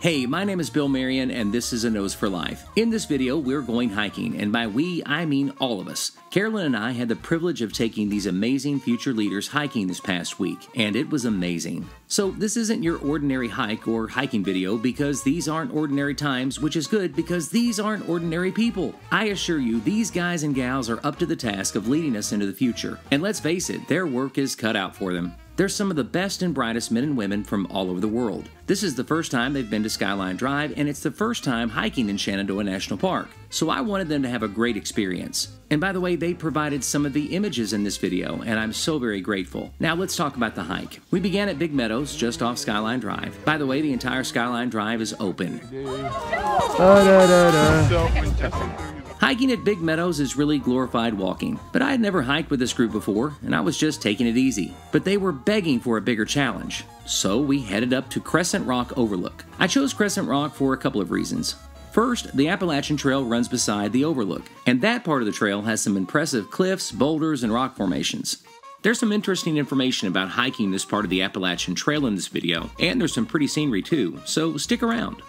Hey, my name is Bill Marion, and this is A Nose for Life. In this video, we're going hiking, and by we, I mean all of us. Carolyn and I had the privilege of taking these amazing future leaders hiking this past week, and it was amazing. So this isn't your ordinary hike or hiking video because these aren't ordinary times, which is good because these aren't ordinary people. I assure you, these guys and gals are up to the task of leading us into the future. And let's face it, their work is cut out for them. They're some of the best and brightest men and women from all over the world. This is the first time they've been to Skyline Drive, and it's the first time hiking in Shenandoah National Park. So I wanted them to have a great experience. And by the way, they provided some of the images in this video, and I'm so very grateful. Now let's talk about the hike. We began at Big Meadows, just off Skyline Drive. By the way, the entire Skyline Drive is open. Hiking at Big Meadows is really glorified walking, but I had never hiked with this group before, and I was just taking it easy. But they were begging for a bigger challenge, so we headed up to Crescent Rock Overlook. I chose Crescent Rock for a couple of reasons. First, the Appalachian Trail runs beside the overlook, and that part of the trail has some impressive cliffs, boulders, and rock formations. There's some interesting information about hiking this part of the Appalachian Trail in this video, and there's some pretty scenery too, so stick around.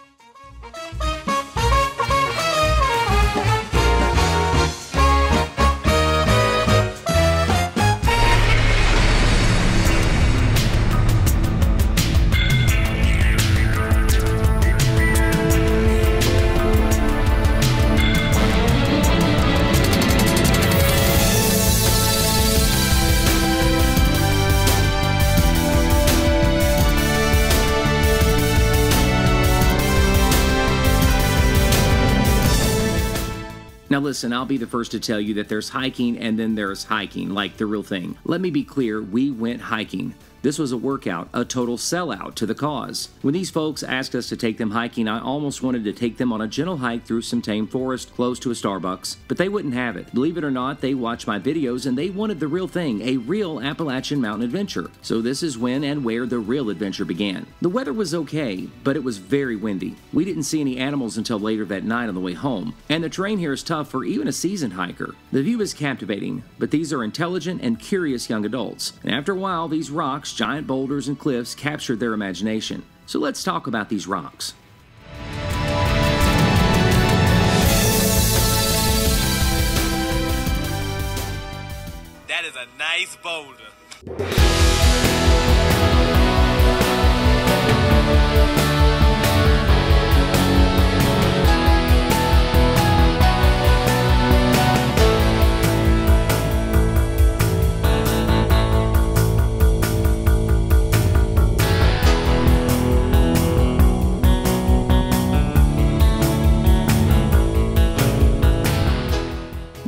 Now listen, I'll be the first to tell you that there's hiking and then there's hiking, like the real thing. Let me be clear, we went hiking. This was a workout, a total sellout to the cause. When these folks asked us to take them hiking, I almost wanted to take them on a gentle hike through some tame forest close to a Starbucks, but they wouldn't have it. Believe it or not, they watched my videos and they wanted the real thing, a real Appalachian Mountain Adventure. So this is when and where the real adventure began. The weather was okay, but it was very windy. We didn't see any animals until later that night on the way home, and the terrain here is tough for even a seasoned hiker. The view is captivating, but these are intelligent and curious young adults, and after a while, these rocks, giant boulders, and cliffs captured their imagination. So let's talk about these rocks. That is a nice boulder.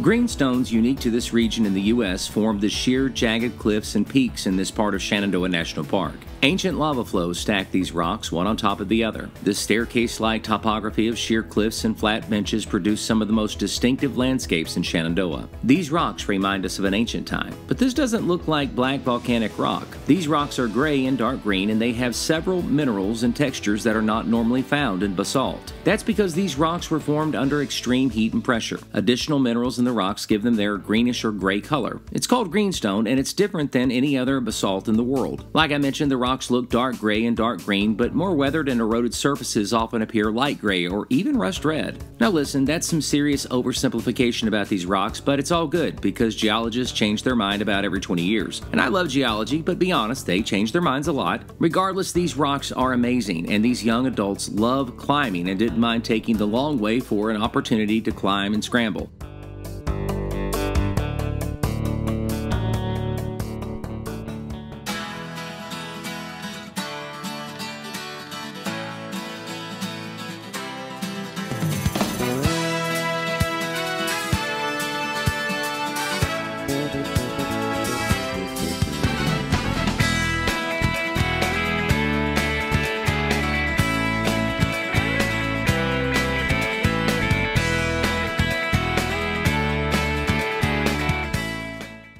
Greenstones unique to this region in the U.S. form the sheer, jagged cliffs and peaks in this part of Shenandoah National Park. Ancient lava flows stack these rocks one on top of the other. This staircase-like topography of sheer cliffs and flat benches produce some of the most distinctive landscapes in Shenandoah. These rocks remind us of an ancient time, but this doesn't look like black volcanic rock. These rocks are gray and dark green, and they have several minerals and textures that are not normally found in basalt. That's because these rocks were formed under extreme heat and pressure. Additional minerals in the rocks give them their greenish or gray color. It's called greenstone, and it's different than any other basalt in the world. Like I mentioned, the rocks look dark gray and dark green, but more weathered and eroded surfaces often appear light gray or even rust red. Now listen, that's some serious oversimplification about these rocks, but it's all good because geologists change their mind about every 20 years. And I love geology, but be honest, they change their minds a lot. Regardless, these rocks are amazing, and these young adults love climbing and didn't mind taking the long way for an opportunity to climb and scramble.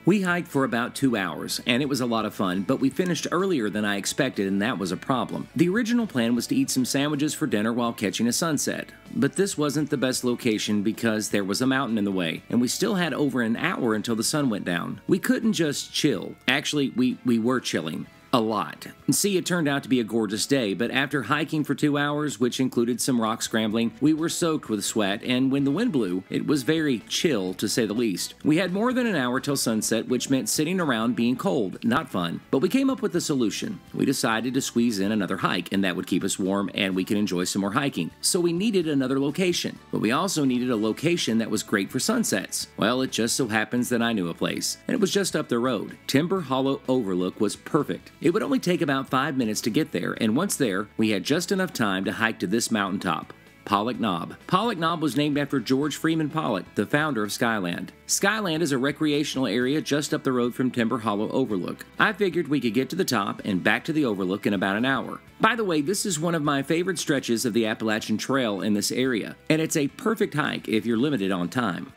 We hiked for about 2 hours, and it was a lot of fun, but we finished earlier than I expected, and that was a problem. The original plan was to eat some sandwiches for dinner while catching a sunset, but this wasn't the best location because there was a mountain in the way, and we still had over an hour until the sun went down. We couldn't just chill. Actually, we were chilling. A lot. See, it turned out to be a gorgeous day, but after hiking for 2 hours, which included some rock scrambling, we were soaked with sweat, and when the wind blew, it was very chill, to say the least. We had more than an hour till sunset, which meant sitting around being cold. Not fun. But we came up with a solution. We decided to squeeze in another hike, and that would keep us warm, and we could enjoy some more hiking. So we needed another location. But we also needed a location that was great for sunsets. Well, it just so happens that I knew a place, and it was just up the road. Timber Hollow Overlook was perfect. It would only take about 5 minutes to get there, and once there, we had just enough time to hike to this mountaintop. Pollock Knob. Pollock Knob was named after George Freeman Pollock, the founder of Skyline. Skyline is a recreational area just up the road from Timber Hollow Overlook. I figured we could get to the top and back to the Overlook in about an hour. By the way, this is one of my favorite stretches of the Appalachian Trail in this area, and it's a perfect hike if you're limited on time.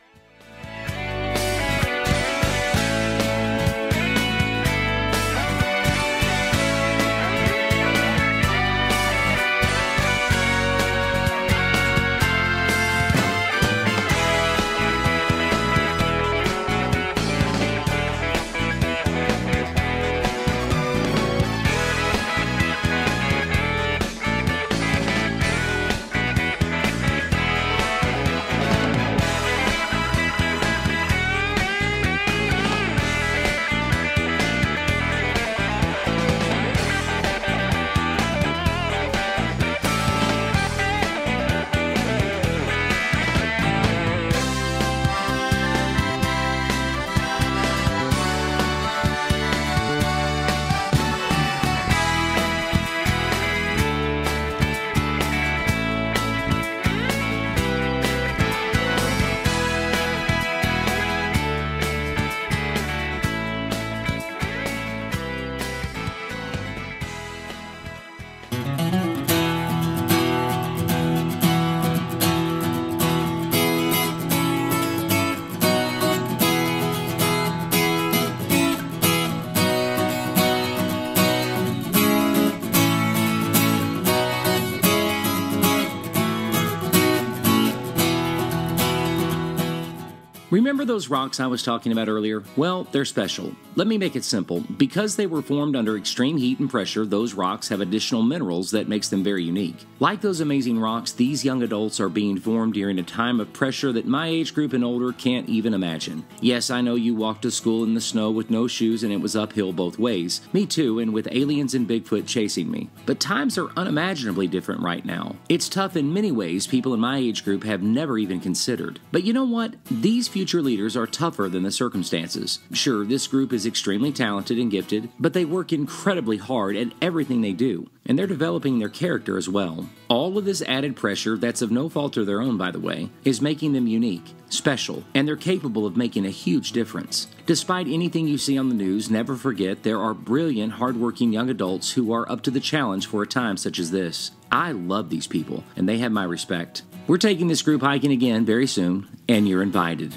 Remember those rocks I was talking about earlier? Well, they're special. Let me make it simple. Because they were formed under extreme heat and pressure, those rocks have additional minerals that makes them very unique. Like those amazing rocks, these young adults are being formed during a time of pressure that my age group and older can't even imagine. Yes, I know you walked to school in the snow with no shoes and it was uphill both ways. Me too, and with aliens and Bigfoot chasing me. But times are unimaginably different right now. It's tough in many ways people in my age group have never even considered. But you know what? These future leaders are tougher than the circumstances. Sure, this group is extremely talented and gifted, but they work incredibly hard at everything they do, and they're developing their character as well. All of this added pressure, that's of no fault of their own by the way, is making them unique, special, and they're capable of making a huge difference. Despite anything you see on the news, never forget there are brilliant, hardworking young adults who are up to the challenge for a time such as this. I love these people, and they have my respect. We're taking this group hiking again very soon, and you're invited.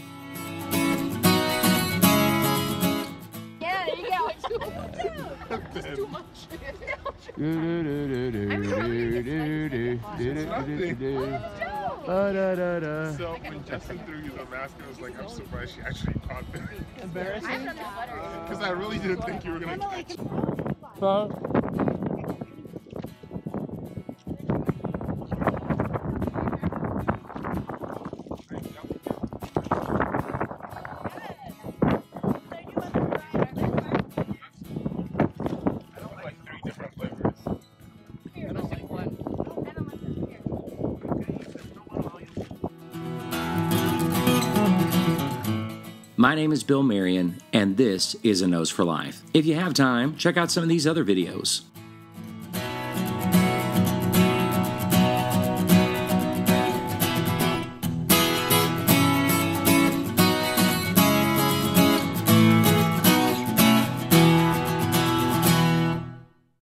It's too much. So when Justin threw you the mask, I was like, I'm surprised she actually caught it. Embarrassing? Because I really didn't think you were going to catch it. My name is Bill Marion, and this is A Nose for Life. If you have time, check out some of these other videos.